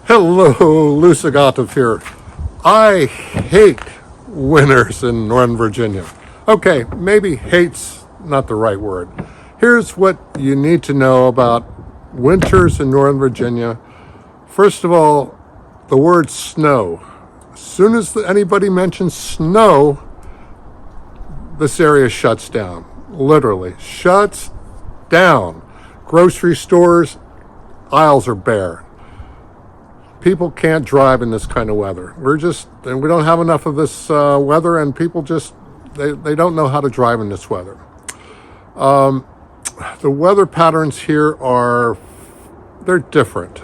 Hello, Lucigative here. I hate winters in Northern Virginia. Okay, maybe hate's not the right word. Here's what you need to know about winters in Northern Virginia. First of all, the word snow. As soon as anybody mentions snow, this area shuts down. Literally, shuts down. Grocery stores, aisles are bare. People can't drive in this kind of weather. We don't have enough of this weather, and people they don't know how to drive in this weather. The weather patterns here they're different.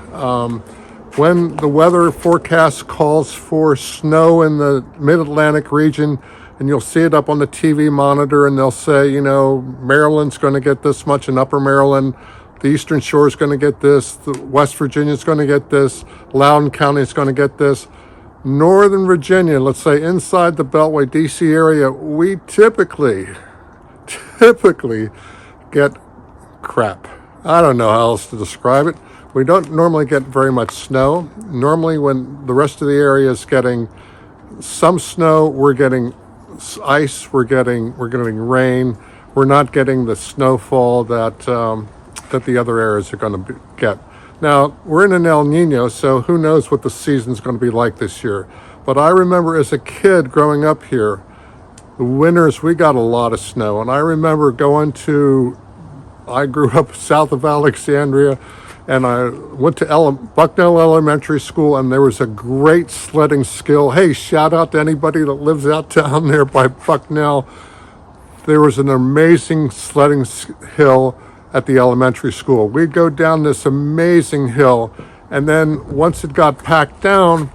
When the weather forecast calls for snow in the mid-Atlantic region, and you'll see it up on the TV monitor, and they'll say, Maryland's going to get this much in Upper Maryland. The Eastern Shore is going to get this. The West Virginia is going to get this. Loudoun County is going to get this. Northern Virginia, let's say inside the Beltway, DC area, we typically get crap. I don't know how else to describe it. We don't normally get very much snow. Normally when the rest of the area is getting some snow, we're getting ice, we're getting rain. We're not getting the snowfall that the other areas are going to get. Now, we're in an El Nino, so who knows what the season's going to be like this year. But I remember as a kid growing up here, the winters, we got a lot of snow. And I remember I grew up south of Alexandria, and I went to Bucknell Elementary School, and there was a great sledding skill. Hey, shout out to anybody that lives out down there by Bucknell. There was an amazing sledding hill at the elementary school. We'd go down this amazing hill, and then once it got packed down,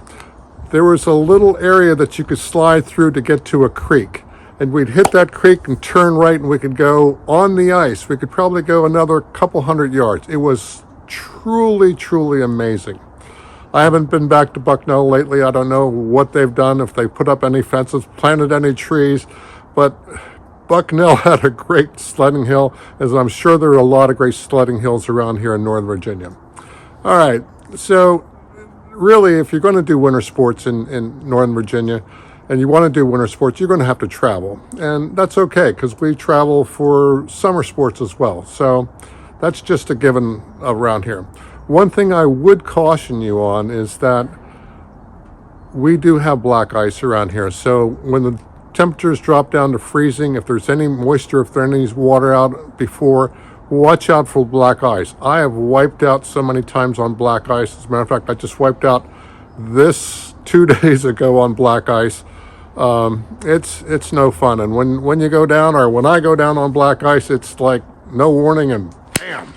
there was a little area that you could slide through to get to a creek. And we'd hit that creek and turn right, and we could go on the ice. We could probably go another couple hundred yards. It was truly, truly amazing. I haven't been back to Bucknell lately. I don't know what they've done, if they put up any fences, planted any trees, but Bucknell had a great sledding hill, as I'm sure there are a lot of great sledding hills around here in Northern Virginia. All right, so really, if you're going to do winter sports in Northern Virginia, and you want to do winter sports, you're going to have to travel. And that's okay, because we travel for summer sports as well. So that's just a given around here. One thing I would caution you on is that we do have black ice around here. So when the temperatures drop down to freezing, if there's any moisture, if there's any water out before, watch out for black ice. I have wiped out so many times on black ice. As a matter of fact, I just wiped out this 2 days ago on black ice. It's no fun. And when you go down, or when I go down on black ice, it's like no warning, and bam,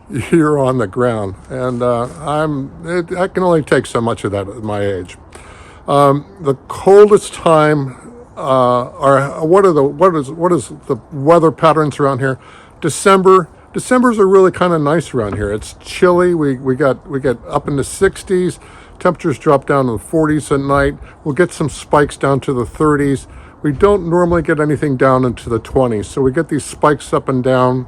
you're on the ground. And I can only take so much of that at my age. The coldest time, what is the weather patterns around here? Decembers are really kind of nice around here. It's chilly. We get up in the 60s. Temperatures drop down to the 40s at night. We'll get some spikes down to the 30s. We don't normally get anything down into the 20s. So we get these spikes up and down.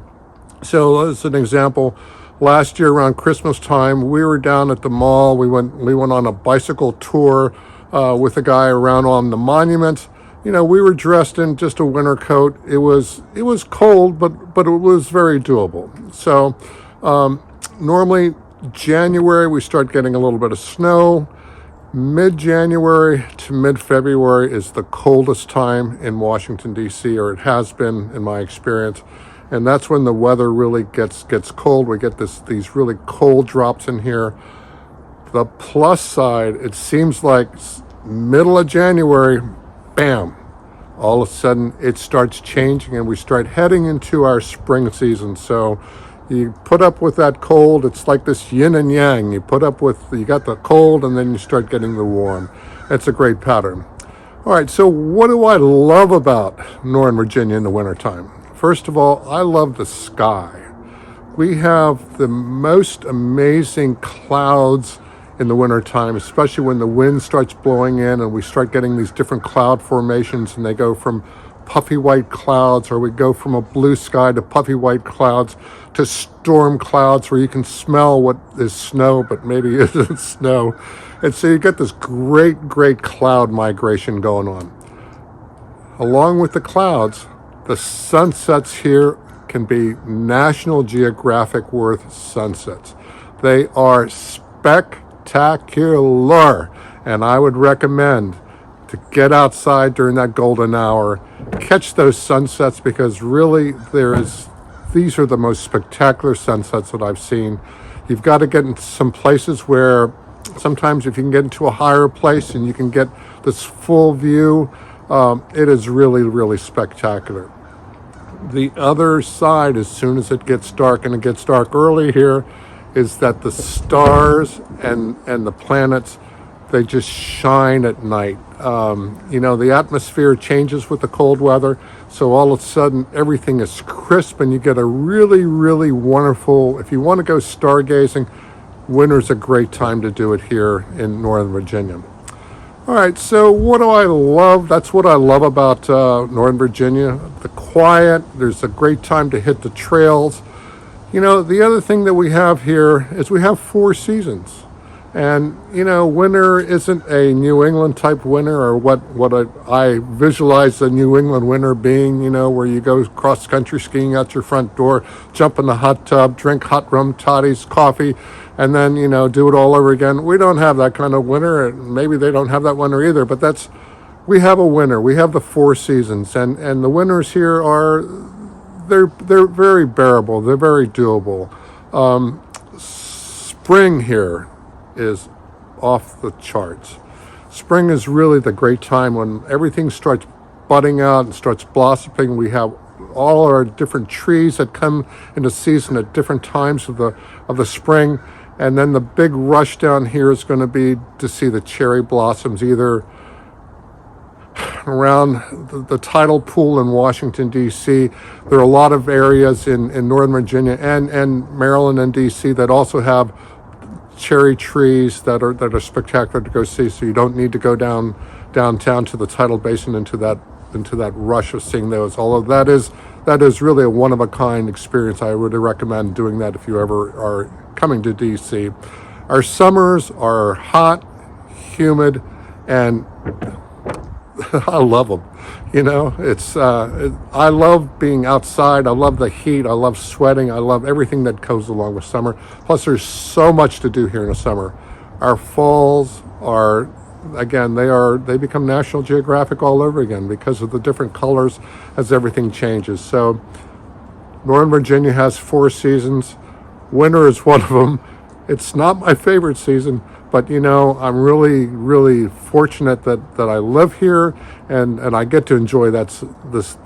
So as an example, last year around Christmas time, we were down at the mall. We went on a bicycle tour with a guy around on the monument. We were dressed in just a winter coat. It was cold, but it was very doable. So normally January we start getting a little bit of snow. Mid-January to mid-February is the coldest time in Washington, D.C., or it has been in my experience. And that's when the weather really gets cold. We get these really cold drops in here. The plus side, it seems like middle of January, bam, all of a sudden it starts changing, and we start heading into our spring season. So you put up with that cold. It's like this yin and yang. You got the cold, and then you start getting the warm. It's a great pattern. All right, so what do I love about Northern Virginia in the wintertime? First of all, I love the sky. We have the most amazing clouds in the wintertime, especially when the wind starts blowing in and we start getting these different cloud formations, and they go from puffy white clouds, or we go from a blue sky to puffy white clouds to storm clouds where you can smell what is snow, but maybe isn't snow. And so you get this great cloud migration going on. Along with the clouds, the sunsets here can be National Geographic worth sunsets. They are spectacular, and I would recommend to get outside during that golden hour, catch those sunsets, because really these are the most spectacular sunsets that I've seen. You've got to get into some places where sometimes if you can get into a higher place and you can get this full view, it is really spectacular. The other side, as soon as it gets dark, and it gets dark early here, is that the stars and the planets, they just shine at night. The atmosphere changes with the cold weather, so all of a sudden everything is crisp, and you get a really wonderful, if you want to go stargazing, winter's a great time to do it here in Northern Virginia. All right, so what do I love? That's what I love about Northern Virginia. The quiet, there's a great time to hit the trails. The other thing that we have here is we have 4 seasons. And, winter isn't a New England type winter, or what I visualize the New England winter being, where you go cross country skiing out your front door, jump in the hot tub, drink hot rum toddies, coffee, and then, do it all over again. We don't have that kind of winter, and maybe they don't have that winter either, but we have a winter. We have the 4 seasons, and the winters here they're very bearable. They're very doable. Spring here is off the charts. Spring is really the great time when everything starts budding out and starts blossoming. We have all our different trees that come into season at different times of the spring, and then the big rush down here is going to be to see the cherry blossoms, either around the tidal pool in Washington, D.C. There are a lot of areas in Northern Virginia and Maryland and D.C. that also have cherry trees that are spectacular to go see, so you don't need to go downtown to the tidal basin into that rush of seeing those. Although that is really a one-of-a-kind experience. I would recommend doing that if you ever are coming to DC. Our summers are hot, humid, and I love them. I love being outside. I love the heat. I love sweating. I love everything that goes along with summer. Plus, there's so much to do here in the summer. Our falls are, again, they become National Geographic all over again because of the different colors as everything changes. So, Northern Virginia has 4 seasons. Winter is one of them. It's not my favorite season, but I'm really fortunate that I live here and I get to enjoy this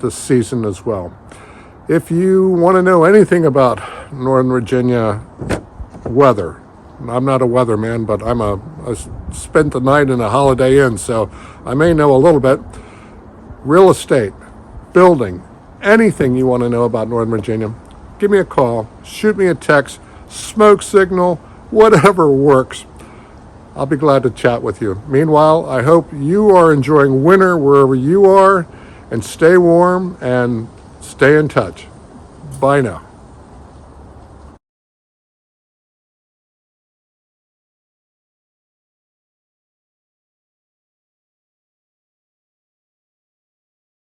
season as well. If you want to know anything about Northern Virginia weather, I'm not a weatherman, but I spent the night in a Holiday Inn, so I may know a little bit. Real estate, building, anything you want to know about Northern Virginia, give me a call, shoot me a text, smoke signal, whatever works. I'll be glad to chat with you. Meanwhile, I hope you are enjoying winter wherever you are, and stay warm and stay in touch. Bye now.